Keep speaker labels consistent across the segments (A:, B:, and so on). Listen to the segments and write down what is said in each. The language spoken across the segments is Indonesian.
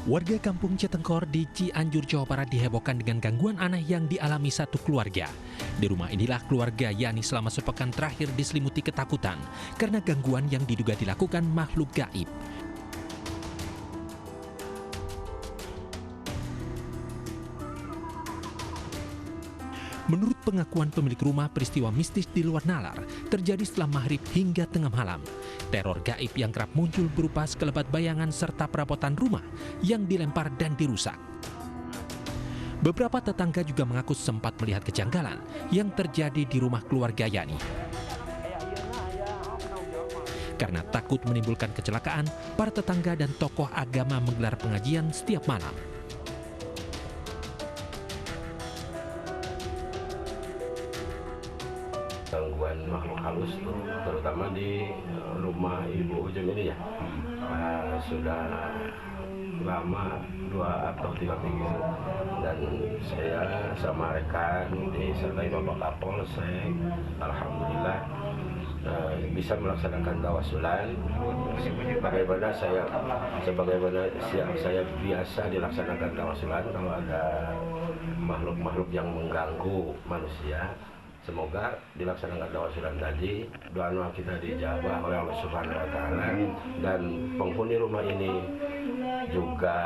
A: Warga kampung Citengkor di Cianjur, Jawa Barat dihebohkan dengan gangguan aneh yang dialami satu keluarga. Di rumah inilah keluarga Yani selama sepekan terakhir diselimuti ketakutan karena gangguan yang diduga dilakukan makhluk gaib. Menurut pengakuan pemilik rumah, peristiwa mistis di luar nalar terjadi setelah maghrib hingga tengah malam. Teror gaib yang kerap muncul berupa sekelebat bayangan serta perabotan rumah yang dilempar dan dirusak. Beberapa tetangga juga mengaku sempat melihat kejanggalan yang terjadi di rumah keluarga Yani. Karena takut menimbulkan kecelakaan, para tetangga dan tokoh agama menggelar pengajian setiap malam.
B: Gangguan makhluk halus tuh terutama di rumah Ibu Ujung ini ya, sudah lama 2 atau 3 minggu, dan saya sama rekan disertai Bapak Kapolsek, alhamdulillah bisa melaksanakan tawasulan sebagaimana saya biasa dilaksanakan tawasulan kalau ada makhluk-makhluk yang mengganggu manusia. Semoga dilaksanakan tawasulan tadi, doa kita dijabah oleh Allah Subhanahu wa Ta'ala, dan penghuni rumah ini juga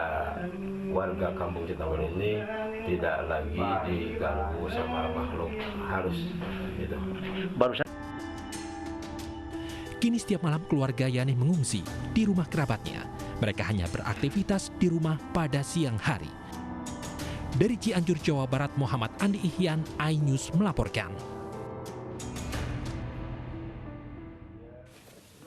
B: warga kampung Citengkor ini tidak lagi diganggu sama makhluk halus gitu.
A: Kini setiap malam keluarga Yani mengungsi di rumah kerabatnya. Mereka hanya beraktivitas di rumah pada siang hari. Dari Cianjur, Jawa Barat, Muhammad Andi Ihyan, iNews melaporkan.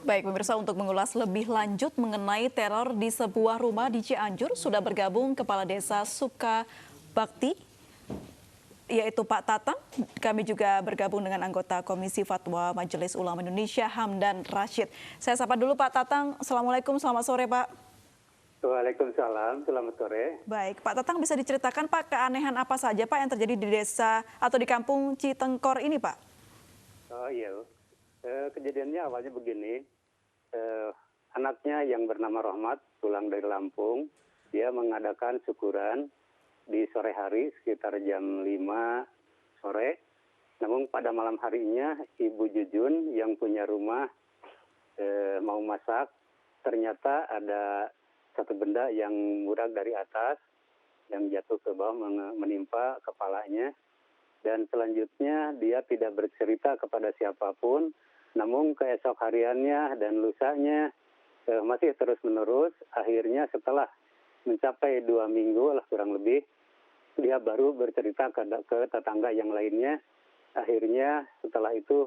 C: Baik pemirsa, untuk mengulas lebih lanjut mengenai teror di sebuah rumah di Cianjur, sudah bergabung Kepala Desa Sukabakti, yaitu Pak Tatang. Kami juga bergabung dengan anggota Komisi Fatwa Majelis Ulama Indonesia, Hamdan Rashid. Saya sapa dulu Pak Tatang. Assalamualaikum, selamat sore Pak.
D: Waalaikumsalam, selamat sore.
C: Baik, Pak Tatang bisa diceritakan Pak keanehan apa saja Pak yang terjadi di desa atau di kampung Citengkor ini Pak?
D: Oh iya, kejadiannya awalnya begini, anaknya yang bernama Rohmat pulang dari Lampung, dia mengadakan syukuran di sore hari sekitar jam 5 sore. Namun pada malam harinya Ibu Jujun yang punya rumah mau masak, ternyata ada satu benda yang murag dari atas yang jatuh ke bawah menimpa kepalanya, dan selanjutnya dia tidak bercerita kepada siapapun, namun keesok hariannya dan lusanya masih terus menerus. Akhirnya setelah mencapai 2 minggu lah kurang lebih, dia baru bercerita ke tetangga yang lainnya. Akhirnya setelah itu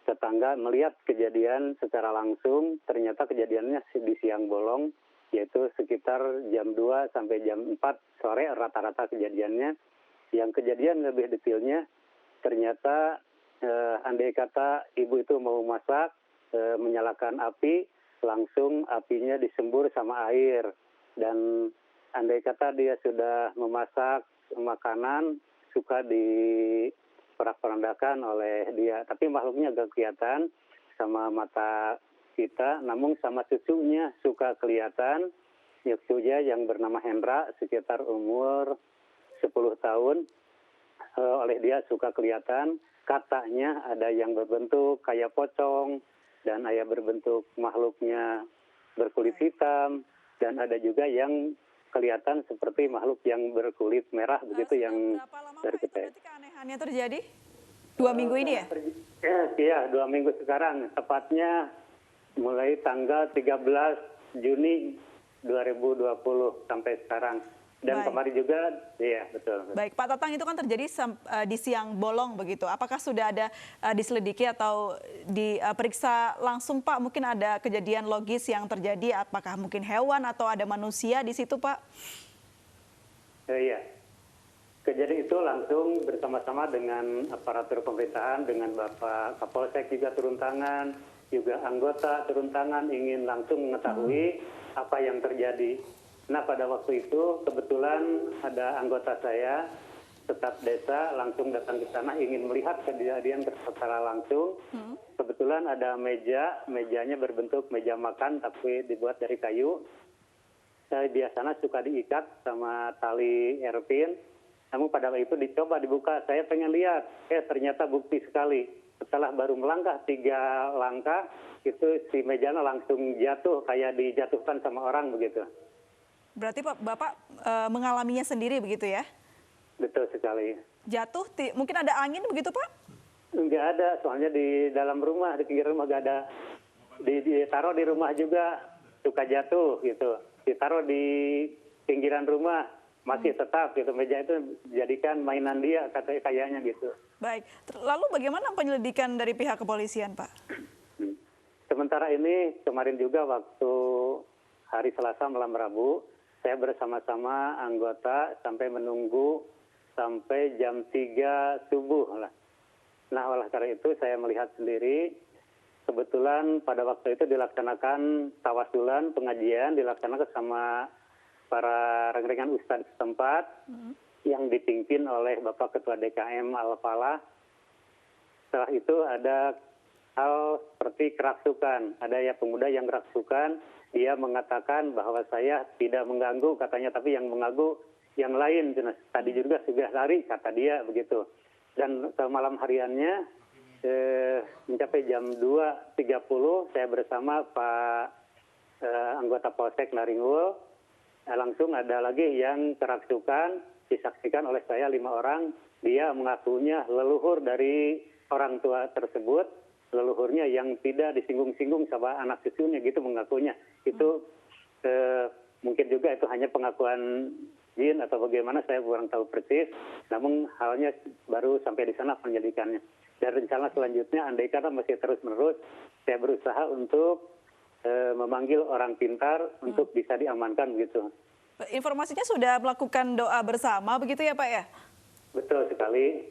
D: tetangga melihat kejadian secara langsung. Ternyata kejadiannya di siang bolong, yaitu sekitar jam 2 sampai jam 4 sore rata-rata kejadiannya. Yang kejadian lebih detailnya, ternyata andai kata ibu itu mau masak, menyalakan api, langsung apinya disembur sama air. Dan andai kata dia sudah memasak makanan, suka diporak-porandakan oleh dia. Tapi makhluknya agak kelihatan sama mata kita, namun sama cucunya suka kelihatan. Cucunya yang bernama Hendra, sekitar umur 10 tahun, oleh dia suka kelihatan. Katanya ada yang berbentuk kayak pocong, dan ada berbentuk makhluknya berkulit hitam, dan ada juga yang kelihatan seperti makhluk yang berkulit merah begitu yang dari kita.
C: Berarti keanehannya terjadi 2 minggu ini ya?
D: Iya, 2 minggu sekarang, tepatnya mulai tanggal 13 Juni 2020 sampai sekarang. Dan baik. Kemarin juga, iya betul.
C: Baik, Pak Tatang, itu kan terjadi di siang bolong begitu. Apakah sudah ada diselidiki atau diperiksa langsung Pak? Mungkin ada kejadian logis yang terjadi, apakah mungkin hewan atau ada manusia di situ Pak?
D: Iya, kejadian itu langsung bersama-sama dengan aparatur pemerintahan, dengan Bapak Kapolsek juga turun tangan, juga anggota turun tangan ingin langsung mengetahui apa yang terjadi. Nah pada waktu itu kebetulan ada anggota saya, staf desa, langsung datang ke sana ingin melihat kejadian secara langsung. Kebetulan ada mejanya berbentuk meja makan tapi dibuat dari kayu. biasanya suka diikat sama tali erpin. Namun pada waktu itu dicoba dibuka, saya pengen lihat, ternyata bukti sekali. Setelah baru melangkah 3 langkah, itu si mejanya langsung jatuh, kayak dijatuhkan sama orang begitu.
C: Berarti Pak, Bapak mengalaminya sendiri begitu ya?
D: Betul sekali.
C: Jatuh, mungkin ada angin begitu Pak?
D: Enggak ada, soalnya di dalam rumah, di pinggir rumah enggak ada. Ditaruh di rumah juga, suka jatuh gitu. Ditaruh di pinggiran rumah, masih tetap gitu. Meja itu dijadikan mainan dia, kayaknya gitu.
C: Baik, lalu bagaimana penyelidikan dari pihak kepolisian Pak?
D: Sementara ini, kemarin juga waktu hari Selasa malam Rabu, saya bersama-sama anggota sampai menunggu sampai jam 3 subuh lah. Nah, oleh karena itu saya melihat sendiri, kebetulan pada waktu itu dilaksanakan tawasulan, pengajian, dilaksanakan sama para rengrengan ustadz setempat yang dipimpin oleh Bapak Ketua DKM Al-Falah. Setelah itu ada hal seperti kerasukan, ada ya pemuda yang kerasukan, dia mengatakan bahwa saya tidak mengganggu katanya, tapi yang mengganggu yang lain. Tadi juga sudah lari kata dia begitu. Dan malam hariannya mencapai jam 2.30 saya bersama Pak anggota Polsek Naringul, langsung ada lagi yang kerasukan, disaksikan oleh saya 5 orang. Dia mengakunya leluhur dari orang tua tersebut, leluhurnya yang tidak disinggung-singgung sama anak cucunya gitu mengakunya. Itu mungkin juga itu hanya pengakuan jin atau bagaimana, saya kurang tahu persis. Namun halnya baru sampai di sana penyelidikannya. Dan rencana selanjutnya andai kata masih terus-menerus, saya berusaha untuk memanggil orang pintar untuk bisa diamankan gitu.
C: Informasinya sudah melakukan doa bersama begitu ya Pak ya?
D: Betul sekali.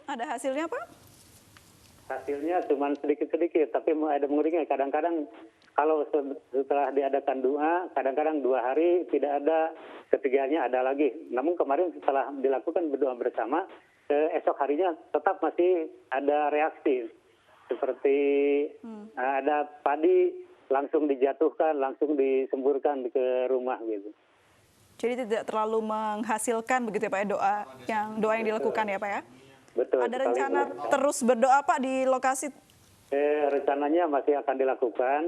C: Ada hasilnya Pak?
D: Hasilnya cuma sedikit-sedikit, tapi ada mengerikan. Kadang-kadang kalau setelah diadakan doa, kadang-kadang 2 hari tidak ada, ketiganya ada lagi. Namun kemarin setelah dilakukan berdoa bersama, esok harinya tetap masih ada reaksi. Seperti ada padi langsung dijatuhkan, langsung disemburkan ke rumah gitu.
C: Jadi tidak terlalu menghasilkan begitu ya Pak ya, doa yang dilakukan ya Pak ya?
D: Betul.
C: Ada rencana terus berdoa Pak di lokasi?
D: Rencananya masih akan dilakukan.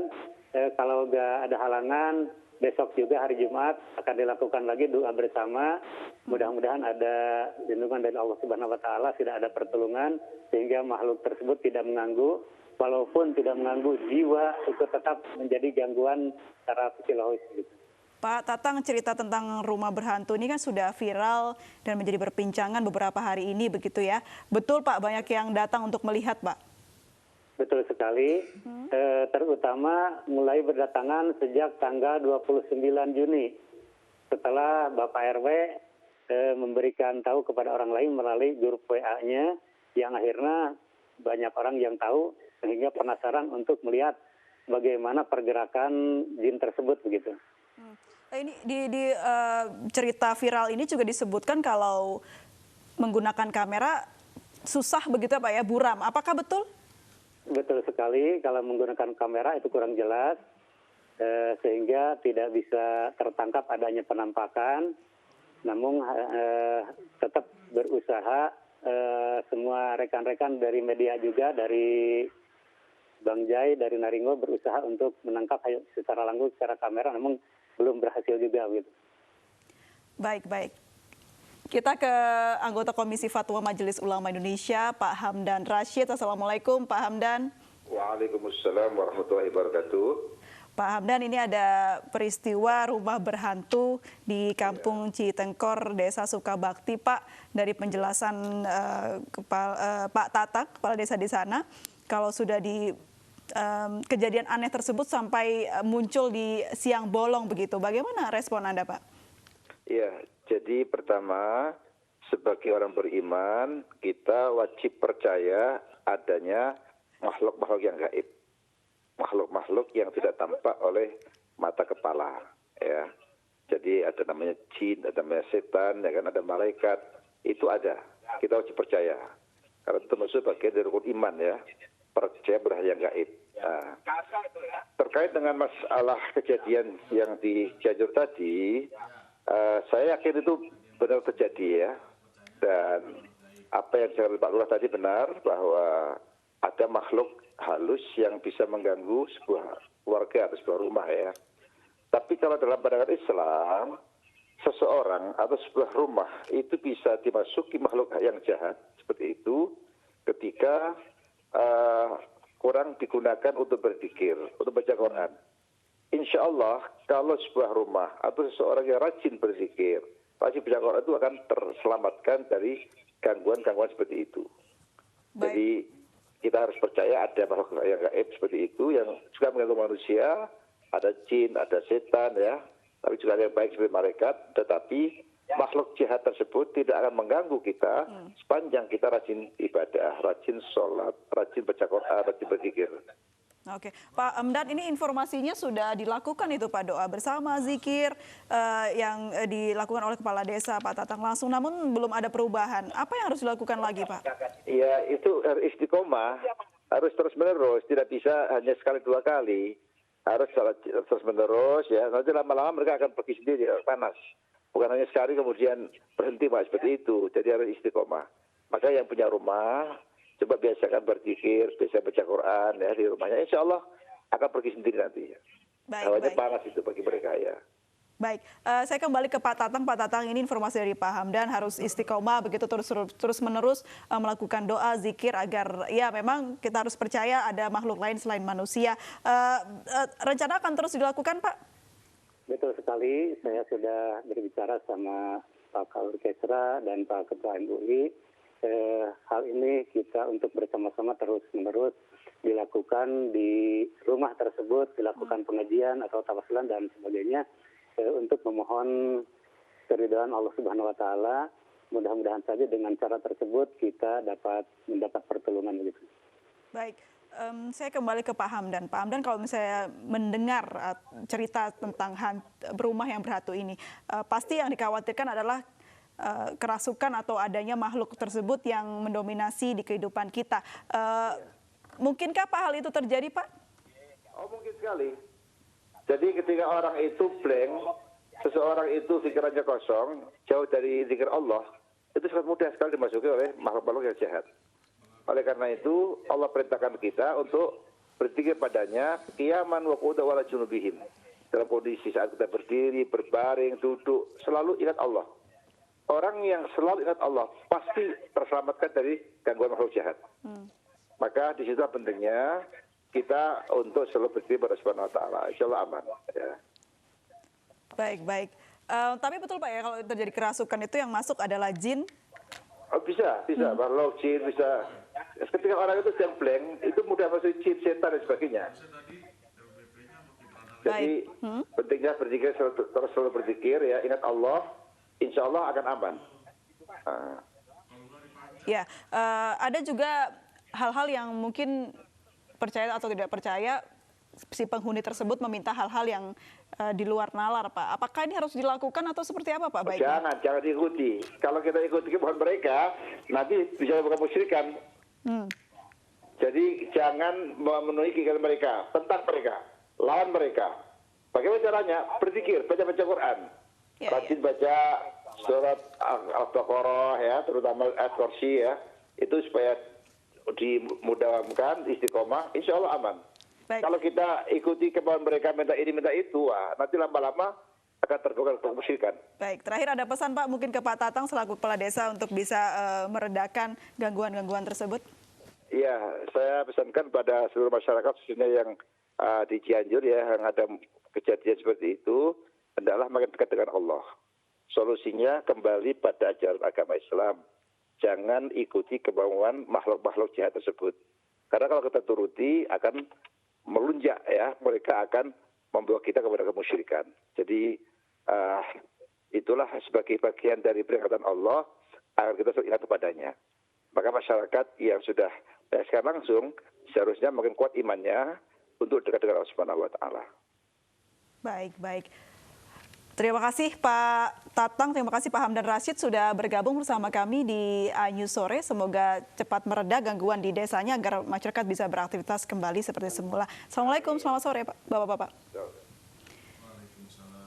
D: Kalau nggak ada halangan, besok juga hari Jumat akan dilakukan lagi doa bersama. Mudah-mudahan ada lindungan dari Allah Subhanahu Wa Taala, tidak ada pertolongan sehingga makhluk tersebut tidak mengganggu. Walaupun tidak mengganggu jiwa, itu tetap menjadi gangguan secara psikologis. Gitu.
C: Pak Tatang, cerita tentang rumah berhantu ini kan sudah viral dan menjadi perbincangan beberapa hari ini begitu ya. Betul Pak, banyak yang datang untuk melihat Pak?
D: Betul sekali, terutama mulai berdatangan sejak tanggal 29 Juni. Setelah Bapak RW memberikan tahu kepada orang lain melalui grup WA-nya, yang akhirnya banyak orang yang tahu sehingga penasaran untuk melihat bagaimana pergerakan jin tersebut begitu.
C: Ini di cerita viral ini juga disebutkan kalau menggunakan kamera susah begitu Pak ya, buram. Apakah betul?
D: Betul sekali, kalau menggunakan kamera itu kurang jelas, sehingga tidak bisa tertangkap adanya penampakan. Namun tetap berusaha, semua rekan-rekan dari media juga, dari Bang Jai, dari Naringo berusaha untuk menangkap secara langsung, secara kamera, namun belum berhasil juga gitu.
C: Baik. Kita ke anggota Komisi Fatwa Majelis Ulama Indonesia, Pak Hamdan Rashid. Assalamualaikum Pak Hamdan.
E: Waalaikumsalam warahmatullahi wabarakatuh.
C: Pak Hamdan, ini ada peristiwa rumah berhantu di Kampung Citengkor, Desa Sukabakti, Pak. Dari penjelasan Pak Tatang, kepala desa di sana, kalau sudah kejadian aneh tersebut sampai muncul di siang bolong begitu. Bagaimana respon Anda, Pak?
E: Ya, jadi pertama, sebagai orang beriman, kita wajib percaya adanya makhluk-makhluk yang gaib. Makhluk-makhluk yang tidak tampak oleh mata kepala. Ya. Jadi ada namanya jin, ada namanya setan, ya kan, ada malaikat. Itu ada. Kita wajib percaya. Karena itu termasuk bagian dari rukun iman ya. Percaya berhal yang gaib. Nah, terkait dengan masalah kejadian yang di Cianjur tadi, saya yakin itu benar terjadi ya. Dan apa yang disampaikan Pak Lurah tadi benar, bahwa ada makhluk halus yang bisa mengganggu sebuah keluarga atau sebuah rumah ya. Tapi kalau dalam pandangan Islam, seseorang atau sebuah rumah itu bisa dimasuki makhluk yang jahat seperti itu ketika kurang digunakan untuk berzikir, untuk baca Quran. Insya Allah kalau sebuah rumah atau seseorang yang rajin berzikir, rajin baca Quran itu akan terselamatkan dari gangguan-gangguan seperti itu.
C: Baik.
E: Jadi kita harus percaya ada makhluk yang gaib seperti itu yang juga mengganggu manusia, ada jin, ada setan ya, tapi juga ada yang baik seperti malaikat, tetapi makhluk jahat tersebut tidak akan mengganggu kita sepanjang kita rajin ibadah, rajin sholat, rajin baca Quran, rajin berzikir.
C: Oke, Pak Hamdan, ini informasinya sudah dilakukan itu Pak, doa bersama, zikir yang dilakukan oleh Kepala Desa Pak Tatang langsung, namun belum ada perubahan. Apa yang harus dilakukan lagi Pak?
E: Ya itu harus istiqomah, harus terus menerus, tidak bisa hanya sekali dua kali, harus terus menerus ya. Nanti lama-lama mereka akan pergi sendiri, panas. Bukan hanya sekali kemudian berhenti Pak seperti itu, jadi harus istiqomah. Maka yang punya rumah, coba biasakan berzikir, biasa baca Quran ya di rumahnya. Insya Allah akan pergi sendiri nanti. Hawanya panas itu bagi mereka ya.
C: Baik, saya kembali ke Pak Tatang. Pak Tatang, ini informasi dari Pak Hamdan, harus istiqomah begitu terus menerus melakukan doa, zikir agar ya memang kita harus percaya ada makhluk lain selain manusia. Rencana akan terus dilakukan Pak?
D: Betul sekali, saya sudah berbicara sama Pak Kaur Kesra dan Pak Ketua MUI. Hal ini kita untuk bersama-sama terus-menerus dilakukan di rumah tersebut, dilakukan pengajian atau tawasulan dan sebagainya untuk memohon keridhaan Allah Subhanahu wa taala. Mudah-mudahan saja dengan cara tersebut kita dapat mendapat pertolongan begitu. Baik.
C: Saya kembali ke Pak Hamdan. Pak Hamdan, kalau misalnya mendengar cerita tentang rumah yang berhantu ini, pasti yang dikhawatirkan adalah kerasukan atau adanya makhluk tersebut yang mendominasi di kehidupan kita. Mungkinkah Pak hal itu terjadi, Pak?
E: Oh, mungkin sekali. Jadi ketika orang itu blank, seseorang itu pikirannya kosong, jauh dari zikir Allah, itu sangat mudah sekali dimasuki oleh makhluk-makhluk yang jahat. Oleh karena itu, Allah perintahkan kita untuk berzikir padanya, qiyaman wa qu'udan wa ala junubihim. Dalam kondisi saat kita berdiri, berbaring, duduk, selalu ingat Allah. Orang yang selalu ingat Allah pasti terselamatkan dari gangguan makhluk jahat. Maka di situ pentingnya kita untuk selalu berzikir pada Subhanahu wa taala. Insyaallah aman. Ya.
C: Baik. Tapi betul Pak ya, kalau terjadi kerasukan itu yang masuk adalah jin?
E: Oh, bisa. Makhluk jin bisa. Ketika orang itu sedang blank, itu mudah masuk jin, setan dan sebagainya. Jadi pentingnya berzikir, terus selalu berzikir ya, ingat Allah, insya Allah akan aman.
C: Ya, ada juga hal-hal yang mungkin percaya atau tidak percaya, si penghuni tersebut meminta hal-hal yang di luar nalar, Pak. Apakah ini harus dilakukan atau seperti apa, Pak? Baiknya?
E: Jangan diikuti. Kalau kita ikuti kemauan mereka, nanti bisa bukan musyrikan. Jadi jangan memenuhi keinginan mereka, tentang mereka, lawan mereka. Bagaimana caranya? Berzikir, baca Quran. Rajin baca surat Al-Baqarah ya, terutama ayat kursi ya. Itu supaya dimudahkan, istiqomah, insya Allah aman. Baik. Kalau kita ikuti kemauan mereka, minta ini, minta itu, nanti lama-lama akan tergolong kemusyrikan.
C: Baik, terakhir ada pesan Pak mungkin ke Pak Tatang selaku Kepala Desa untuk bisa meredakan gangguan-gangguan tersebut?
E: Iya, saya pesankan pada seluruh masyarakat khususnya yang di Cianjur ya, yang ada kejadian seperti itu, hendaklah makin dekat dengan Allah. Solusinya kembali pada ajaran agama Islam. Jangan ikuti kemauan makhluk-makhluk jahat tersebut. Karena kalau kita turuti akan melunjak ya, mereka akan membawa kita kepada kemusyrikan. Jadi itulah sebagai bagian dari peringatan Allah agar kita selalu ingat kepadanya. Maka masyarakat yang sudah menyaksikan langsung seharusnya makin kuat imannya untuk dekat dengan Allah Subhanahu wa taala.
C: Baik. Terima kasih Pak Tatang, terima kasih Pak Hamdan Rashid sudah bergabung bersama kami di iNews Sore. Semoga cepat mereda gangguan di desanya agar masyarakat bisa beraktivitas kembali seperti semula. Assalamualaikum, selamat sore Bapak-Bapak.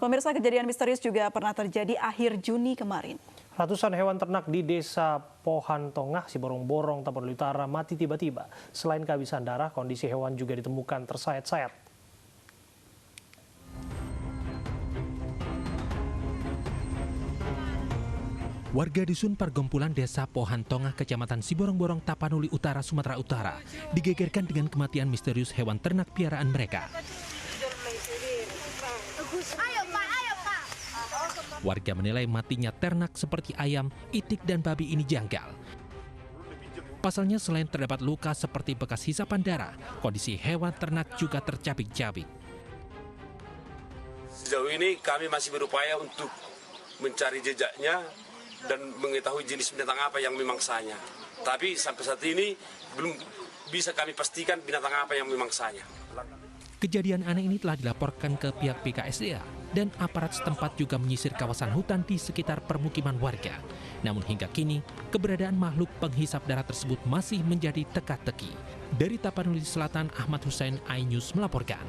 C: Pemirsa, kejadian misterius juga pernah terjadi akhir Juni kemarin.
F: Ratusan hewan ternak di desa Pohan Tongah, Siborong-Borong, Tapanuli Utara mati tiba-tiba. Selain kehabisan darah, kondisi hewan juga ditemukan tersayat-sayat.
A: Warga dusun Pergompulan Desa Pohan Tongah, Kecamatan Siborong-Borong, Tapanuli Utara, Sumatera Utara, digegerkan dengan kematian misterius hewan ternak piaraan mereka. Warga menilai matinya ternak seperti ayam, itik, dan babi ini janggal. Pasalnya selain terdapat luka seperti bekas hisapan darah, kondisi hewan ternak juga tercabik-cabik.
G: Sejauh ini kami masih berupaya untuk mencari jejaknya dan mengetahui jenis binatang apa yang memangsanya. Tapi sampai saat ini belum bisa kami pastikan binatang apa yang memangsanya.
A: Kejadian aneh ini telah dilaporkan ke pihak BKSDA dan aparat setempat juga menyisir kawasan hutan di sekitar permukiman warga. Namun hingga kini, keberadaan makhluk penghisap darah tersebut masih menjadi teka-teki. Dari Tapanuli Selatan, Ahmad Hussein, iNews melaporkan.